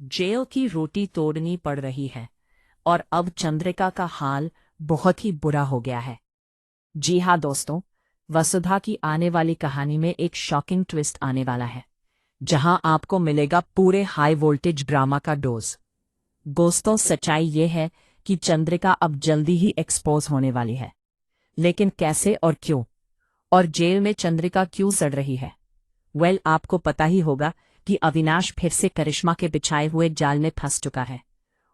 Jail की रोटी तोड़नी पड़ रही है और अब चंद्रिका का हाल बहुत ही बुरा हो गया है। जी हाँ दोस्तों, वसुधा की आने वाली कहानी में एक शॉकिंग ट्विस्ट आने वाला है, जहां आपको मिलेगा पूरे हाई वोल्टेज ड्रामा का डोज। दोस्तों, सच्चाई ये है कि चंद्रिका अब जल्दी ही एक्सपोज होने वाली है। लेकिन कैसे और क्यों? और जेल में चंद्रिका क्यों सड़ रही है? आपको पता ही होगा कि अविनाश फिर से करिश्मा के बिछाए हुए जाल में फंस चुका है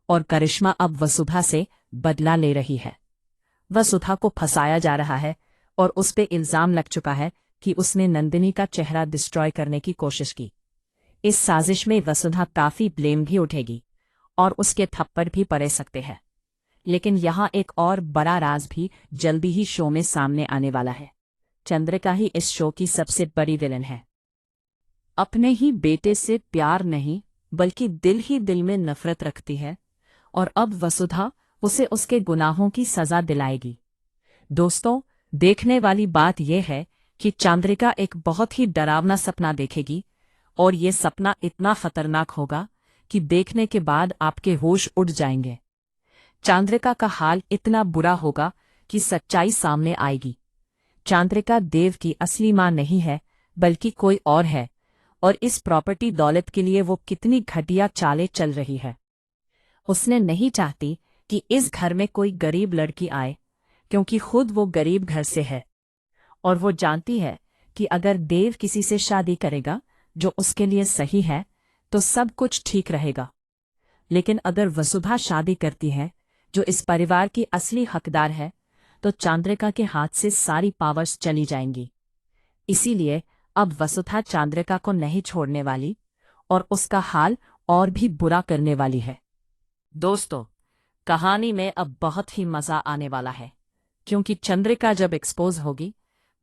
और करिश्मा अब वसुधा से बदला ले रही है। वसुधा को फंसाया जा रहा है और उस पे इल्जाम लग चुका है कि उसने नंदिनी का चेहरा डिस्ट्रॉय करने की कोशिश की। इस साजिश में वसुधा काफी ब्लेम भी उठेगी और उसके थप्पड़ भी पड़ सकते हैं। लेकिन यहाँ एक और बड़ा राज भी जल्दी ही शो में सामने आने वाला है। चंद्रिका ही इस शो की सबसे बड़ी विलन है। अपने ही बेटे से प्यार नहीं बल्कि दिल ही दिल में नफरत रखती है और अब वसुधा उसे उसके गुनाहों की सजा दिलाएगी। दोस्तों, देखने वाली बात यह है कि चंद्रिका एक बहुत ही डरावना सपना देखेगी और ये सपना इतना खतरनाक होगा कि देखने के बाद आपके होश उड़ जाएंगे। चंद्रिका का हाल इतना बुरा होगा कि सच्चाई सामने आएगी। चंद्रिका देव की असली मां नहीं है बल्कि कोई और है और इस प्रॉपर्टी दौलत के लिए वो कितनी घटिया चालें चल रही है। उसने नहीं चाहती कि इस घर में कोई गरीब लड़की आए, क्योंकि खुद वो गरीब घर से है और वो जानती है कि अगर देव किसी से शादी करेगा जो उसके लिए सही है तो सब कुछ ठीक रहेगा। लेकिन अगर वसुधा शादी करती है जो इस परिवार की असली हकदार है तो चंद्रिका के हाथ से सारी पावर्स चली जाएंगी। इसीलिए अब वसुधा चंद्रिका को नहीं छोड़ने वाली और उसका हाल और भी बुरा करने वाली है। दोस्तों, कहानी में अब बहुत ही मजा आने वाला है, क्योंकि चंद्रिका जब एक्सपोज होगी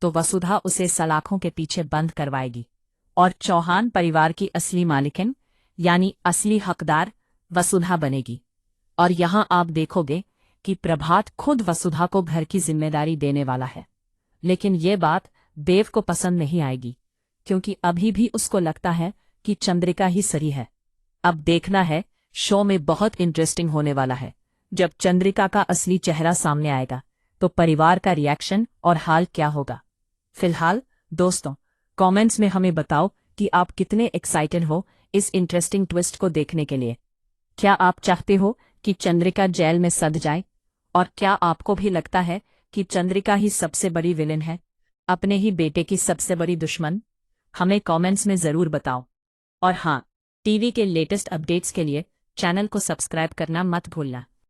तो वसुधा उसे सलाखों के पीछे बंद करवाएगी और चौहान परिवार की असली मालिकिन यानी असली हकदार वसुधा बनेगी। और यहां आप देखोगे कि प्रभात खुद वसुधा को घर की जिम्मेदारी देने वाला है। लेकिन ये बात देव को पसंद नहीं आएगी, क्योंकि अभी भी उसको लगता है कि चंद्रिका ही सही है। अब देखना है, शो में बहुत इंटरेस्टिंग होने वाला है। जब चंद्रिका का असली चेहरा सामने आएगा तो परिवार का रिएक्शन और हाल क्या होगा। फिलहाल दोस्तों, कमेंट्स में हमें बताओ कि आप कितने एक्साइटेड हो इस इंटरेस्टिंग ट्विस्ट को देखने के लिए। क्या आप चाहते हो कि चंद्रिका जेल में सड़ जाए? और क्या आपको भी लगता है कि चंद्रिका ही सबसे बड़ी विलेन है, अपने ही बेटे की सबसे बड़ी दुश्मन? हमें कमेंट्स में जरूर बताओ। और हाँ, टीवी के लेटेस्ट अपडेट्स के लिए चैनल को सब्सक्राइब करना मत भूलना।